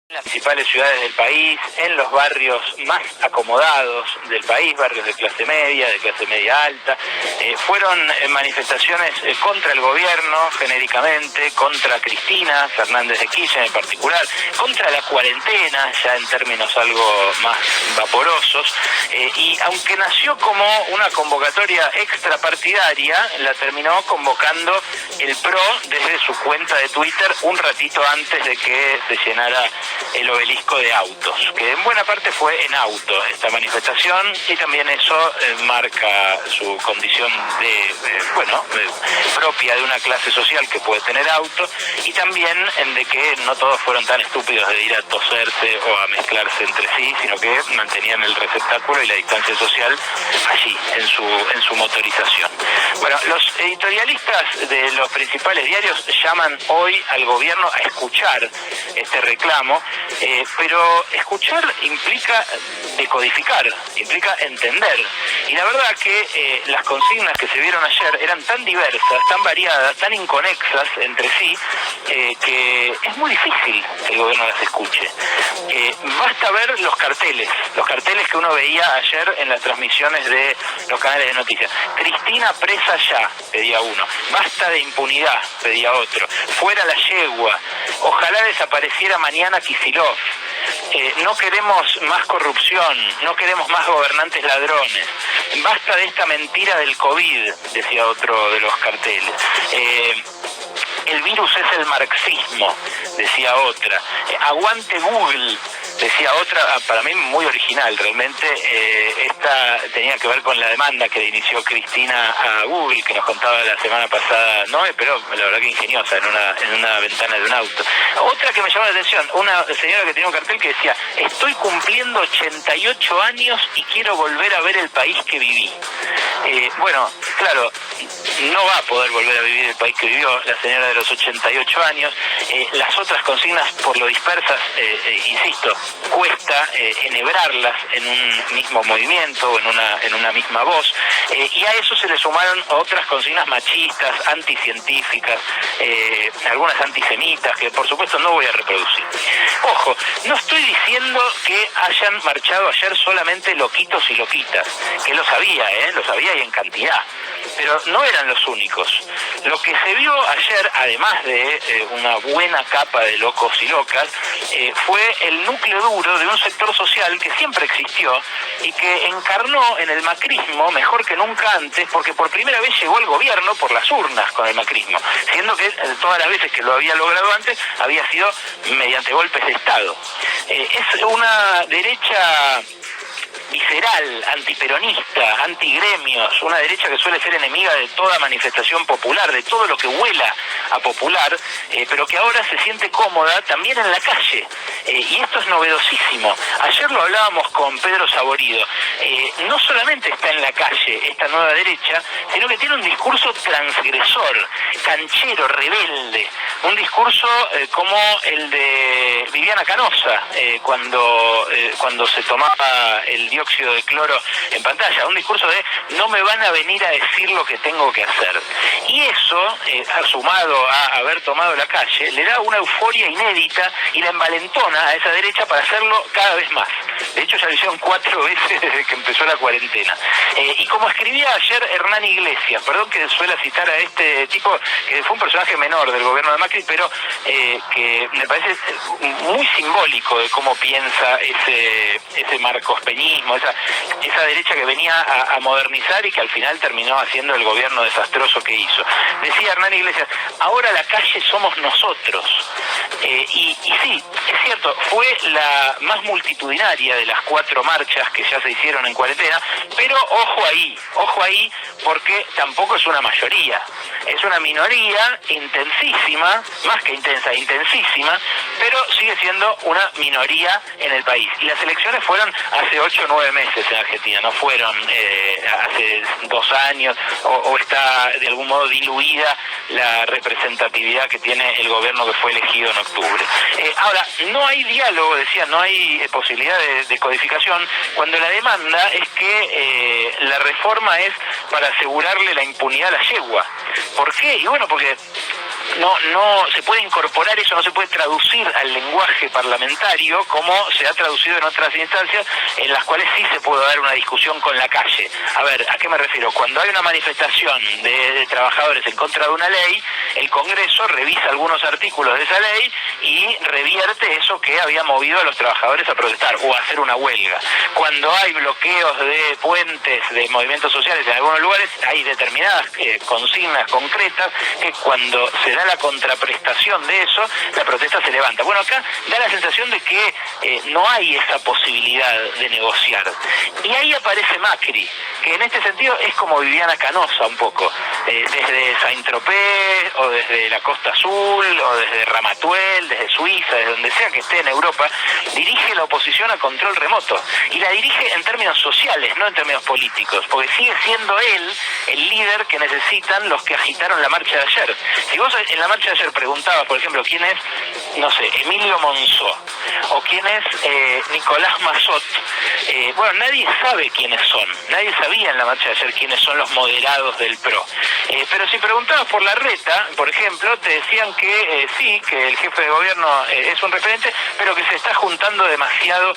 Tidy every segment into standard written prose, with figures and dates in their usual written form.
En las principales ciudades del país, en los barrios más acomodados del país, barrios de clase media alta, fueron manifestaciones contra el gobierno genéricamente, contra Cristina Fernández de Kirchner en particular, contra la cuarentena, ya en términos algo más vaporosos, y aunque nació como una convocatoria extrapartidaria, la terminó convocando el PRO desde su cuenta de Twitter un ratito antes de que se llenara el obelisco de autos, que en buena parte fue en auto esta manifestación, y también eso marca su condición propia de una clase social que puede tener auto, y también de que no todos fueron tan estúpidos de ir a toserse o a mezclarse entre sí, sino que mantenían el receptáculo y la distancia social allí, en su motorización. Bueno, los editorialistas de los principales diarios llaman hoy al gobierno a escuchar este reclamo, pero escuchar implica decodificar, implica entender, y la verdad que las consignas que se vieron ayer eran tan diversas, tan variadas, tan inconexas entre sí, que es muy difícil que el gobierno las escuche. Basta ver los carteles que uno veía ayer en las transmisiones de los canales de noticias. Cristina presa ya, pedía uno. Basta de impunidad, pedía otro. Fuera la yegua. Ojalá desapareciera mañana Kicillof. No queremos más corrupción, no queremos más gobernantes ladrones. Basta de esta mentira del COVID, decía otro de los carteles. El virus es el marxismo, decía otra. Aguante Google, decía otra, para mí muy original realmente. Esta tenía que ver con la demanda que inició Cristina a Google, que nos contaba la semana pasada Noé, pero la verdad que ingeniosa, en una ventana de un auto. Otra que me llamó la atención, una señora que tenía un cartel que decía: estoy cumpliendo 88 años y quiero volver a ver el país que viví. Bueno, claro, no va a poder volver a vivir el país que vivió la señora de los 88 años. Las otras consignas, por lo dispersas, insisto, cuesta enhebrarlas en un mismo movimiento o en una misma voz, y a eso se le sumaron otras consignas machistas, anticientíficas, algunas antisemitas, que por supuesto no voy a reproducir. Ojo, no estoy diciendo que hayan marchado ayer solamente loquitos y loquitas, que lo sabía y en cantidad, pero no eran los únicos. Lo que se vio ayer, además de una buena capa de locos y locas, fue el núcleo duro de un sector social que siempre existió y que encarnó en el macrismo mejor que nunca antes, porque por primera vez llegó al gobierno por las urnas con el macrismo, siendo que todas las veces que lo había logrado antes había sido mediante golpes de Estado. Es una derecha visceral, antiperonista, antigremios, una derecha que suele ser enemiga de toda manifestación popular, de todo lo que huela a popular, pero que ahora se siente cómoda también en la calle, y esto es novedosísimo. Ayer lo hablábamos con Pedro Saborido. No solamente está en la calle esta nueva derecha, sino que tiene un discurso transgresor, canchero, rebelde, un discurso como el de Viviana Canosa, cuando se tomaba el dióxido de cloro en pantalla, un discurso de no me van a venir a decir lo que tengo que hacer. Y eso, sumado a haber tomado la calle, le da una euforia inédita y la envalentona a esa derecha para hacerlo cada vez más. De hecho, ya lo hicieron 4 veces desde que empezó la cuarentena. Y como escribía ayer Hernán Iglesias, perdón que suela citar a este tipo, que fue un personaje menor del gobierno de Macri, pero que me parece muy simbólico de cómo piensa ese marcospeñismo, esa derecha que venía a modernizar y que al final terminó haciendo el gobierno desastroso que hizo. Decía Hernán Iglesias: ahora la calle somos nosotros. Y sí, es cierto, fue la más multitudinaria de las 4 marchas que ya se hicieron en cuarentena, pero ojo ahí, porque tampoco es una mayoría, es una minoría intensísima, más que intensa, intensísima, pero sigue siendo una minoría en el país. Y las elecciones fueron hace 8 o 9 meses en Argentina, no fueron hace 2 años, o está de algún modo diluida la representatividad que tiene el gobierno que fue elegido en octubre. Ahora, no hay diálogo, decía, no hay posibilidad de codificación, cuando la demanda es que la reforma es para asegurarle la impunidad a la yegua. ¿Por qué? Y bueno, porque no se puede incorporar eso, no se puede traducir al lenguaje parlamentario como se ha traducido en otras instancias en las cuales sí se puede dar una discusión con la calle. A ver, ¿a qué me refiero? Cuando hay una manifestación de trabajadores en contra de una ley, el Congreso revisa algunos artículos de esa ley y revierte eso que había movido a los trabajadores a protestar o a hacer una huelga. Cuando hay bloqueos de puentes, de movimientos sociales en algunos lugares, hay determinadas consignas concretas que cuando se da la contraprestación de eso, la protesta se levanta. Bueno, acá da la sensación de que no hay esa posibilidad de negociar. Y ahí aparece Macri, que en este sentido es como Viviana Canosa un poco, desde Saint-Tropez o desde la Costa Azul o desde Ramatuelle, desde Suiza, desde donde sea que esté en Europa, dirige la oposición a control remoto y la dirige en términos sociales, no en términos políticos, porque sigue siendo él el líder que necesitan los que agitaron la marcha de ayer. Si vos en la marcha de ayer preguntabas, por ejemplo, quién es, no sé, Emilio Monzó o quién es Nicolás Massot, bueno, nadie sabe quiénes son, nadie sabía en la marcha de ayer quiénes son los moderados del PRO, pero si preguntabas por Larreta, por ejemplo, te decían que sí, que el jefe de gobierno es un referente, pero que se está juntando demasiado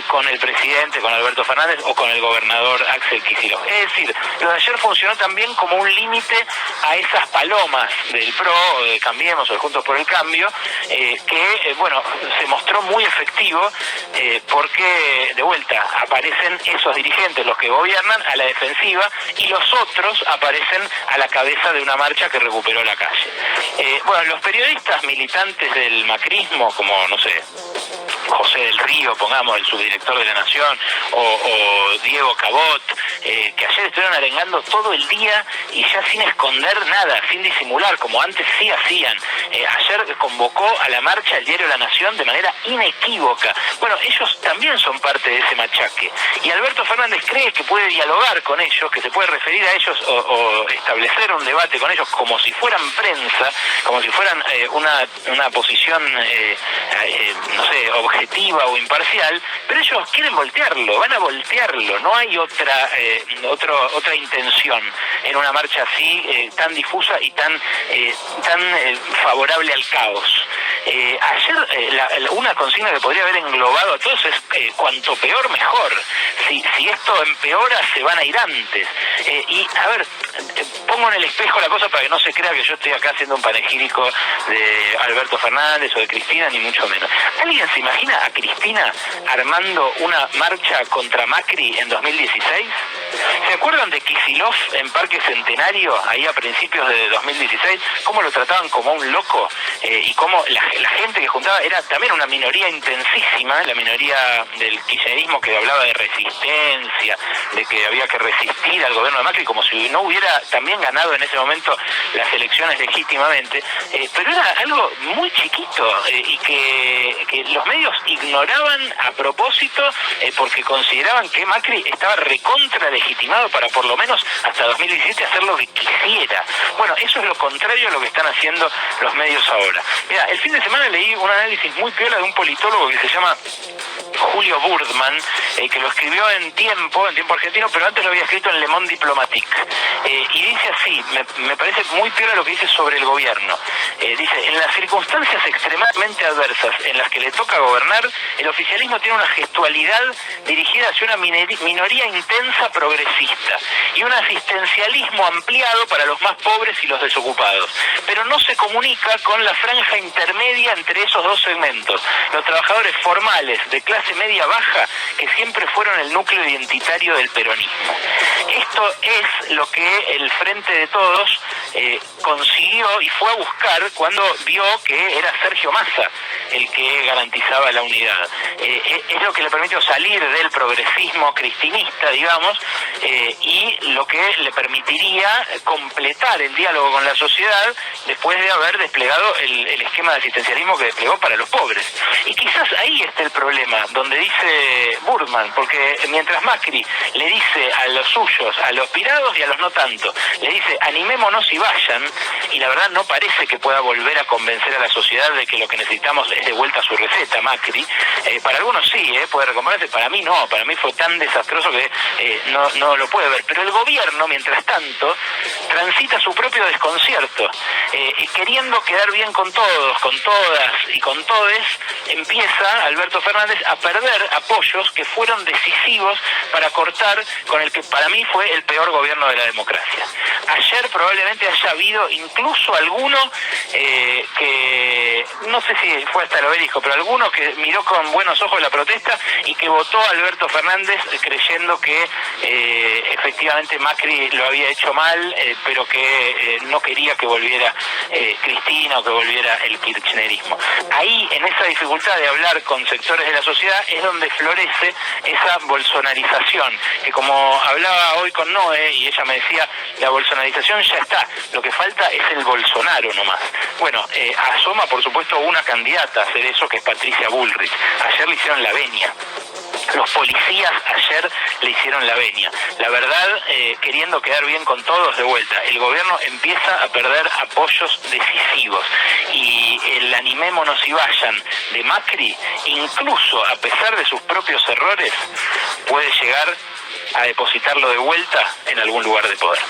con el presidente, con Alberto Fernández o con el gobernador Axel Kicillof. Es decir, lo de ayer funcionó también como un límite a esas palomas del PRO, o de Cambiemos o de Juntos por el Cambio, que, bueno, se mostró muy efectivo porque, de vuelta, aparecen esos dirigentes, los que gobiernan, a la defensiva y los otros aparecen a la cabeza de una marcha que recuperó la calle. Bueno, los periodistas militantes del macrismo, como, no sé, José del Río, pongamos, el subdirector de La Nación, o Diego Cabot, que ayer estuvieron arengando todo el día y ya sin esconder nada, sin disimular, como antes sí hacían. Ayer convocó a la marcha el diario La Nación de manera inequívoca. Bueno, ellos también son parte de ese machaque. Y Alberto Fernández cree que puede dialogar con ellos, que se puede referir a ellos o establecer un debate con ellos como si fueran prensa, como si fueran una posición, no sé, objetiva o imparcial, pero ellos quieren voltearlo, van a voltearlo, no hay otra intención en una marcha así tan difusa y tan favorable al caos. Ayer una consigna que podría haber englobado a todos es cuanto peor mejor. Si esto empeora se van a ir antes. Y a ver, pongo en el espejo la cosa para que no se crea que yo estoy acá haciendo un panegírico de Alberto Fernández o de Cristina, ni mucho menos. ¿Alguien se imagina a Cristina armando una marcha contra Macri en 2016? ¿Se acuerdan de Kicillof en Parque Centenario, ahí a principios de 2016? ¿Cómo lo trataban como un loco? Y cómo la gente que juntaba era también una minoría intensísima, la minoría del kirchnerismo que hablaba de resistencia, de que había que resistir al gobierno de Macri, como si no hubiera también ganado en ese momento las elecciones legítimamente, pero era algo muy chiquito y que los medios ignoraban a propósito porque consideraban que Macri estaba recontra legitimado para por lo menos hasta 2017 hacer lo que quisiera. Bueno, eso es lo contrario a lo que están haciendo los medios ahora. Mira, el fin de semana leí un análisis muy piola de un politólogo que se llama Julio Burdman, que lo escribió en tiempo argentino, pero antes lo había escrito en Le Monde Diplomatique. Y dice así, me parece muy piola lo que dice sobre el gobierno. Dice, en las circunstancias extremadamente adversas en las que le toca gobernar, el oficialismo tiene una gestualidad dirigida hacia una minoría intensa progresista y un asistencialismo ampliado para los más pobres y los desocupados, pero no se comunica con la franja intermedia entre esos dos segmentos, los trabajadores formales de clase media baja, que siempre fueron el núcleo identitario del peronismo. Esto es lo que el Frente de Todos consiguió y fue a buscar cuando vio que era Sergio Massa el que garantizaba la unidad. Es lo que le permitió salir del progresismo cristinista, digamos, y lo que le permitiría completar el diálogo con la sociedad después de haber desplegado el esquema de asistencialismo que desplegó para los pobres. Y quizás ahí está el problema, donde dice Burman, porque mientras Macri le dice a los suyos, a los pirados y a los no tanto, le dice animémonos y vayan, y la verdad no parece que pueda volver a convencer a la sociedad de que lo que necesitamos es de vuelta su receta, Macri. Para algunos sí, puede recomponerse, para mí no, para mí fue tan desastroso que no lo puede ver, pero el gobierno, mientras tanto, transita su propio desconcierto, queriendo quedar bien con todos, con todas y con todes, empieza Alberto Fernández a perder apoyos que fueron decisivos para cortar con el que para mí fue el peor gobierno de la democracia. Ayer probablemente haya habido incluso alguno que, no sé si fue hasta el obelisco, pero alguno que miró con buenos ojos la protesta y que votó a Alberto Fernández creyendo que efectivamente Macri lo había hecho mal, pero que no quería que volviera Cristina o que volviera el kirchnerismo. Ahí, en esa dificultad de hablar con sectores de la sociedad, es donde florece esa bolsonarización, que como hablaba hoy con Noé, y ella me decía, la bolsonarización ya está, lo que falta es el Bolsonaro nomás. Bueno, asoma por supuesto una candidata a hacer eso, que es Patricia Bullrich. Ayer le hicieron la venia. Los policías ayer le hicieron la venia. La verdad, queriendo quedar bien con todos de vuelta, el gobierno empieza a perder apoyos decisivos. Y el animémonos y vayan de Macri, incluso a pesar de sus propios errores, puede llegar a depositarlo de vuelta en algún lugar de poder.